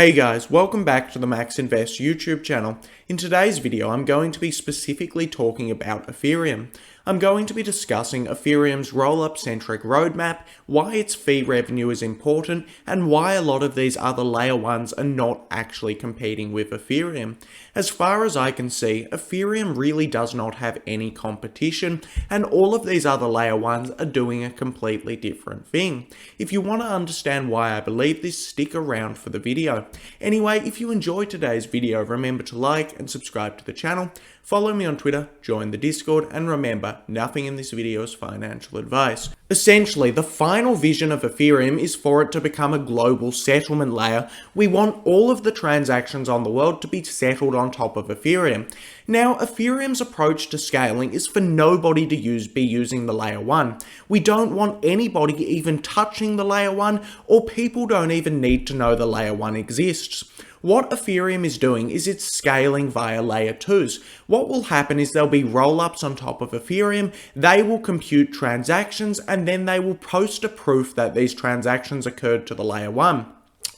Hey guys, welcome back to the Max Invest YouTube channel. In today's video, I'm going to be specifically talking about Ethereum. I'm going to be discussing Ethereum's roll-up centric roadmap, why its fee revenue is important, and why a lot of these other layer 1s are not actually competing with Ethereum. As far as I can see, Ethereum really does not have any competition, and all of these other layer 1s are doing a completely different thing. If you want to understand why I believe this, stick around for the video. Anyway, if you enjoyed today's video, remember to like and subscribe to the channel, follow me on Twitter, join the Discord, and remember, nothing in this video is financial advice. Essentially, the final vision of Ethereum is for it to become a global settlement layer. We want all of the transactions on the world to be settled on top of Ethereum. Now, Ethereum's approach to scaling is for nobody to be using the layer 1. We don't want anybody even touching the layer 1, or people don't even need to know the layer 1 exists. What Ethereum is doing is it's scaling via layer 2s. What will happen is there'll be roll-ups on top of Ethereum, they will compute transactions, and then they will post a proof that these transactions occurred to the layer 1.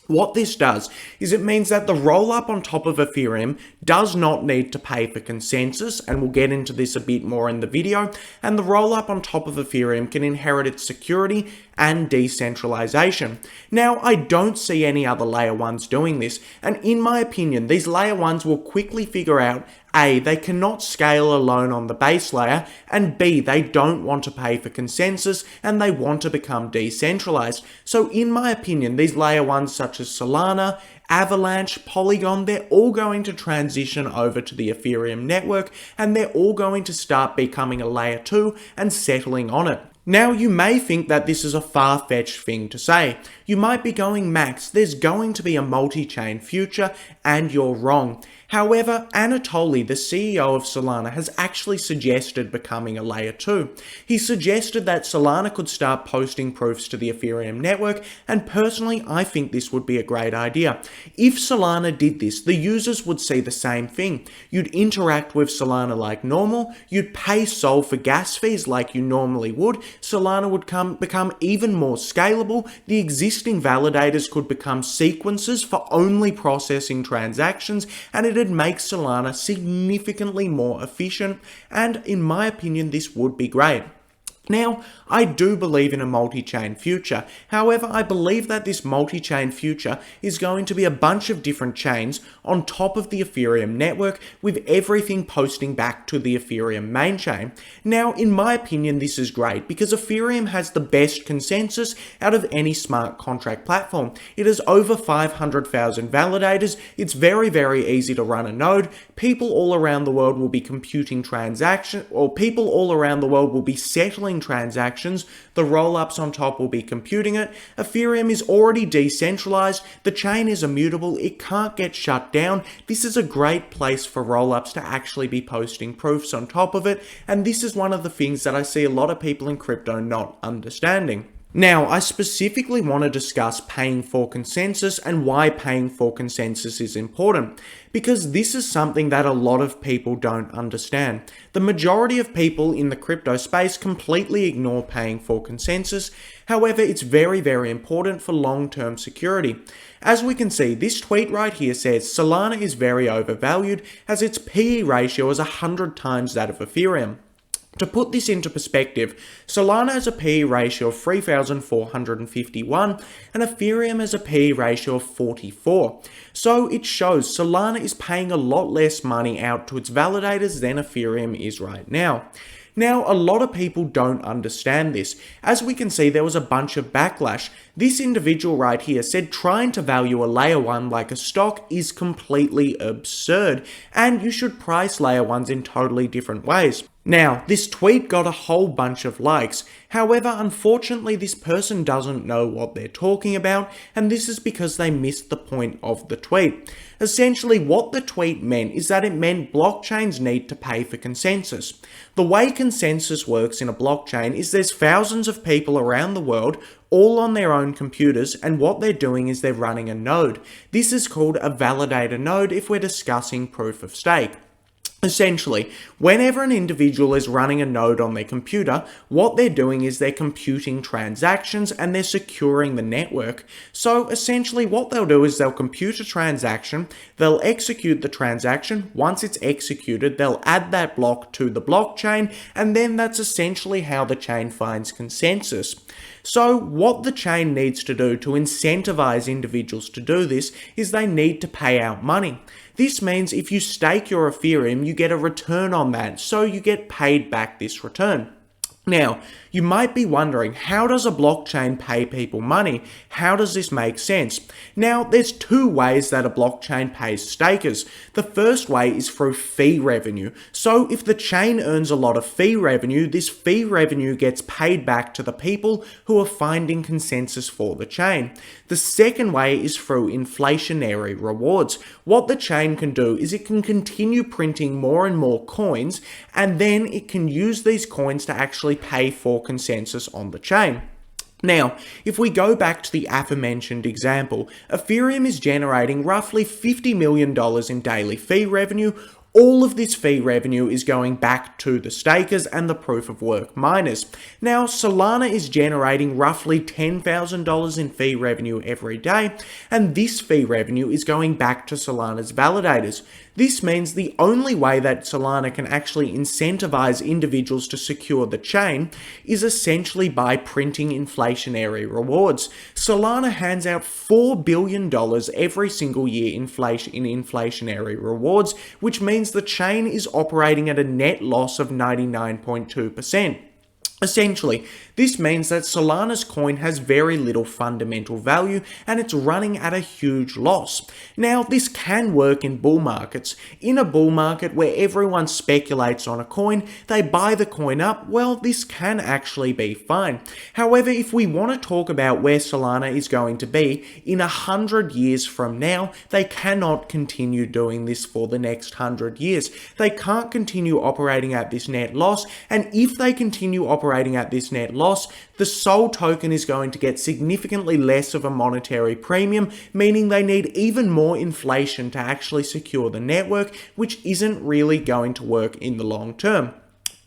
What this does is it means that the roll-up on top of Ethereum does not need to pay for consensus, and we'll get into this a bit more in the video, and the roll-up on top of Ethereum can inherit its security and decentralization. Now, I don't see any other layer 1s doing this, and in my opinion, these layer 1s will quickly figure out A, they cannot scale alone on the base layer, and B, they don't want to pay for consensus, and they want to become decentralized. So in my opinion, these layer 1s such as Solana, Avalanche, Polygon, they're all going to transition over to the Ethereum network, and they're all going to start becoming a layer 2 and settling on it. Now, you may think that this is a far-fetched thing to say. You might be going, Max, there's going to be a multi-chain future, and you're wrong. However, Anatoly, the CEO of Solana, has actually suggested becoming a layer 2. He suggested that Solana could start posting proofs to the Ethereum network, and personally, I think this would be a great idea. If Solana did this, the users would see the same thing. You'd interact with Solana like normal, you'd pay Sol for gas fees like you normally would, Solana would become even more scalable, the existing validators could become sequencers for only processing transactions, and it'd make Solana significantly more efficient, and in my opinion, this would be great. Now, I do believe in a multi-chain future. However, I believe that this multi-chain future is going to be a bunch of different chains on top of the Ethereum network, with everything posting back to the Ethereum main chain. Now, in my opinion, this is great because Ethereum has the best consensus out of any smart contract platform. It has over 500,000 validators. It's very, very easy to run a node. People all around the world will be computing transactions, or people all around the world will be settling transactions, the roll-ups on top will be computing it. Ethereum is already decentralized, the chain is immutable, it can't get shut down. This is a great place for roll-ups to actually be posting proofs on top of it, and this is one of the things that I see a lot of people in crypto not understanding. Now, I specifically want to discuss paying for consensus and why paying for consensus is important, because this is something that a lot of people don't understand. The majority of people in the crypto space completely ignore paying for consensus. However, it's very, very important for long-term security. As we can see, this tweet right here says Solana is very overvalued as its PE ratio is 100 times that of Ethereum. To put this into perspective, Solana has a PE ratio of 3,451 and Ethereum has a PE ratio of 44. So it shows Solana is paying a lot less money out to its validators than Ethereum is right now. Now, a lot of people don't understand this. As we can see, there was a bunch of backlash. This individual right here said trying to value a layer 1 like a stock is completely absurd, and you should price layer 1s in totally different ways. Now, this tweet got a whole bunch of likes. However, unfortunately, this person doesn't know what they're talking about, and this is because they missed the point of the tweet. Essentially, what the tweet meant is that it meant blockchains need to pay for consensus. The way consensus works in a blockchain is there's thousands of people around the world all on their own computers, and what they're doing is they're running a node. This is called a validator node if we're discussing proof of stake. Essentially, whenever an individual is running a node on their computer, what they're doing is they're computing transactions and they're securing the network. So essentially what they'll do is they'll compute a transaction, they'll execute the transaction. Once it's executed, they'll add that block to the blockchain, and then that's essentially how the chain finds consensus. So what the chain needs to do to incentivize individuals to do this is they need to pay out money. This means if you stake your Ethereum, you get a return on that, so you get paid back this return. Now, you might be wondering, how does a blockchain pay people money? How does this make sense? Now, there's two ways that a blockchain pays stakers. The first way is through fee revenue. So if the chain earns a lot of fee revenue, this fee revenue gets paid back to the people who are finding consensus for the chain. The second way is through inflationary rewards. What the chain can do is it can continue printing more and more coins, and then it can use these coins to actually pay for consensus on the chain. Now, if we go back to the aforementioned example, Ethereum is generating roughly $50 million in daily fee revenue. All of this fee revenue is going back to the stakers and the proof of work miners. Now, Solana is generating roughly $10,000 in fee revenue every day, and this fee revenue is going back to Solana's validators. This means the only way that Solana can actually incentivize individuals to secure the chain is essentially by printing inflationary rewards. Solana hands out $4 billion every single year in inflationary rewards, which means the chain is operating at a net loss of 99.2%. Essentially, this means that Solana's coin has very little fundamental value and it's running at a huge loss. Now, this can work in bull markets. In a bull market where everyone speculates on a coin, they buy the coin up, well, this can actually be fine. However, if we want to talk about where Solana is going to be in 100 years from now, they cannot continue doing this for the next 100 years. They can't continue operating at this net loss, and if they continue operating at this net loss, the SOL token is going to get significantly less of a monetary premium, meaning they need even more inflation to actually secure the network, which isn't really going to work in the long term.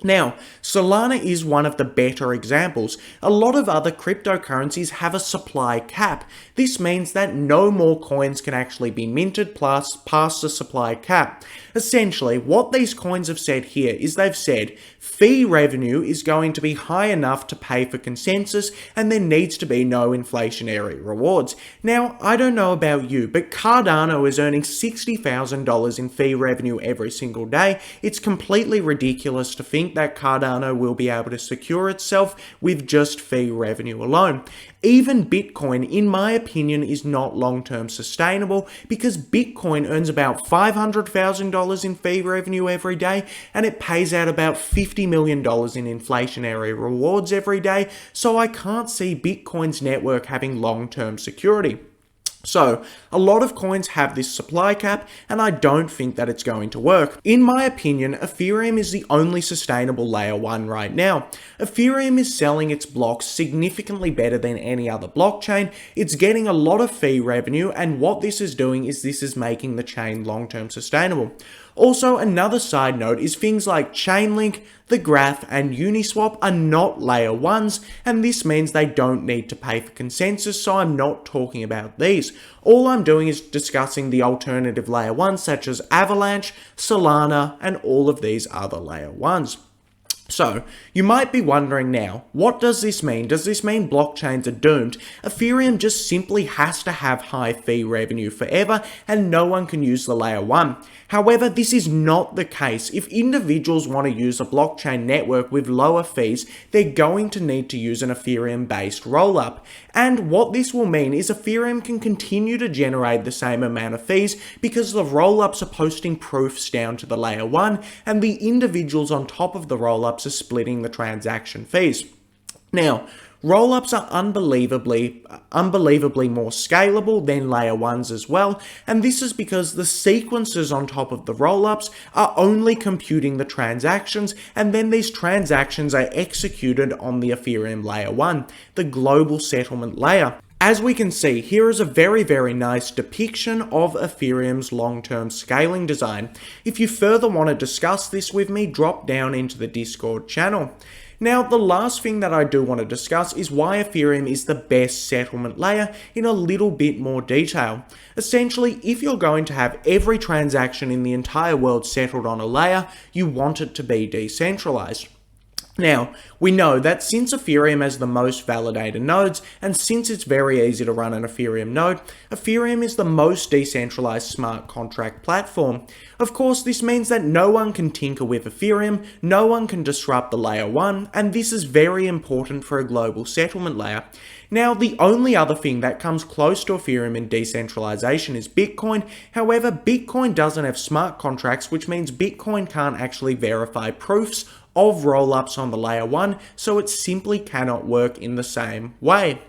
Now, Solana is one of the better examples. A lot of other cryptocurrencies have a supply cap. This means that no more coins can actually be minted past the supply cap. Essentially, what these coins have said here is they've said fee revenue is going to be high enough to pay for consensus, and there needs to be no inflationary rewards. Now, I don't know about you, but Cardano is earning $60,000 in fee revenue every single day. It's completely ridiculous to think that Cardano will be able to secure itself with just fee revenue alone. Even Bitcoin, in my opinion, is not long-term sustainable because Bitcoin earns about $500,000 in fee revenue every day, and it pays out about $50 million in inflationary rewards every day, so I can't see Bitcoin's network having long-term security. So, a lot of coins have this supply cap, and I don't think that it's going to work. In my opinion, Ethereum is the only sustainable layer 1 right now. Ethereum is selling its blocks significantly better than any other blockchain. It's getting a lot of fee revenue, and what this is doing is this is making the chain long-term sustainable. Also, another side note is things like Chainlink, the Graph, and Uniswap are not layer 1s, and this means they don't need to pay for consensus, so I'm not talking about these. All I'm doing is discussing the alternative layer 1s such as Avalanche, Solana, and all of these other layer 1s. So, you might be wondering now, what does this mean? Does this mean blockchains are doomed? Ethereum just simply has to have high fee revenue forever and no one can use the layer 1. However, this is not the case. If individuals want to use a blockchain network with lower fees, they're going to need to use an Ethereum-based rollup. And what this will mean is Ethereum can continue to generate the same amount of fees because the rollups are posting proofs down to the layer 1 and the individuals on top of the rollups are splitting the transaction fees. Now, rollups are unbelievably more scalable than layer 1s as well, and this is because the sequences on top of the rollups are only computing the transactions, and then these transactions are executed on the Ethereum layer 1, the global settlement layer. As we can see, here is a very nice depiction of Ethereum's long-term scaling design. If you further want to discuss this with me, drop down into the Discord channel. Now, the last thing that I do want to discuss is why Ethereum is the best settlement layer in a little bit more detail. Essentially, if you're going to have every transaction in the entire world settled on a layer, you want it to be decentralized. Now, we know that since Ethereum has the most validated nodes, and since it's very easy to run an Ethereum node, Ethereum is the most decentralized smart contract platform. Of course, this means that no one can tinker with Ethereum, no one can disrupt the layer 1, and this is very important for a global settlement layer. Now, the only other thing that comes close to Ethereum in decentralization is Bitcoin. However, Bitcoin doesn't have smart contracts, which means Bitcoin can't actually verify proofs of rollups on the layer 1, so it simply cannot work in the same way.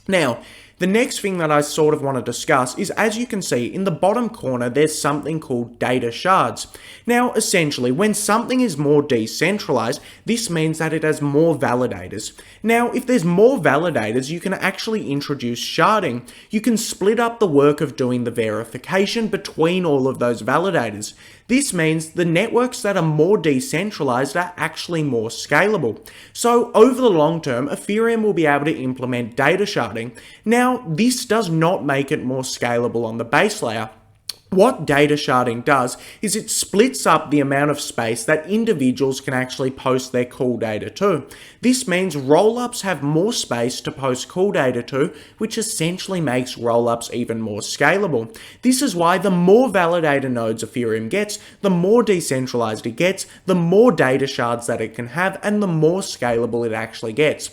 Now, the next thing that I sort of want to discuss is, as you can see in the bottom corner, there's something called data shards. Now, essentially, when something is more decentralized, this means that it has more validators. Now, if there's more validators, you can actually introduce sharding. You can split up the work of doing the verification between all of those validators. This means the networks that are more decentralized are actually more scalable. So over the long term, Ethereum will be able to implement data sharding. Now, this does not make it more scalable on the base layer. What data sharding does is it splits up the amount of space that individuals can actually post their cool data to. This means rollups have more space to post cool data to, which essentially makes rollups even more scalable. This is why the more validator nodes Ethereum gets, the more decentralized it gets, the more data shards that it can have, and the more scalable it actually gets.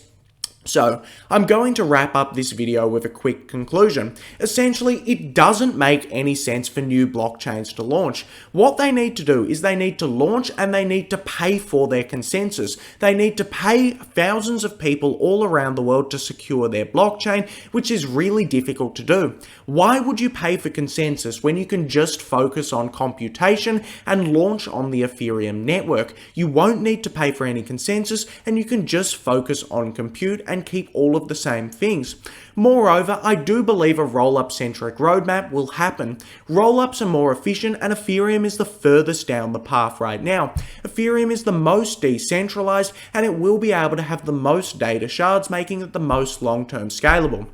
So, I'm going to wrap up this video with a quick conclusion. Essentially, it doesn't make any sense for new blockchains to launch. What they need to do is they need to launch and they need to pay for their consensus. They need to pay thousands of people all around the world to secure their blockchain, which is really difficult to do. Why would you pay for consensus when you can just focus on computation and launch on the Ethereum network? You won't need to pay for any consensus and you can just focus on compute and keep all of the same things. Moreover, I do believe a rollup centric roadmap will happen. Rollups are more efficient and Ethereum is the furthest down the path right now. Ethereum is the most decentralized and it will be able to have the most data shards, making it the most long-term scalable.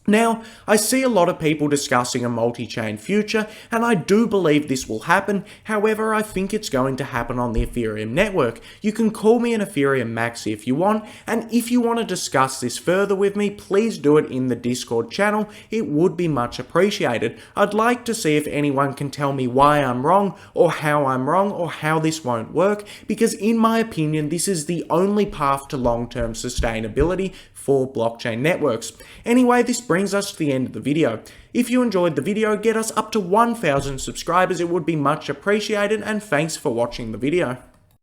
Now, I see a lot of people discussing a multi-chain future, and I do believe this will happen. However, I think it's going to happen on the Ethereum network. You can call me an Ethereum maxi if you want, and if you want to discuss this further with me, please do it in the Discord channel. It would be much appreciated. I'd like to see if anyone can tell me why I'm wrong, or how this won't work, because in my opinion, this is the only path to long-term sustainability for blockchain networks. Anyway, this brings us to the end of the video. If you enjoyed the video, get us up to 1,000 subscribers. It would be much appreciated, and thanks for watching the video.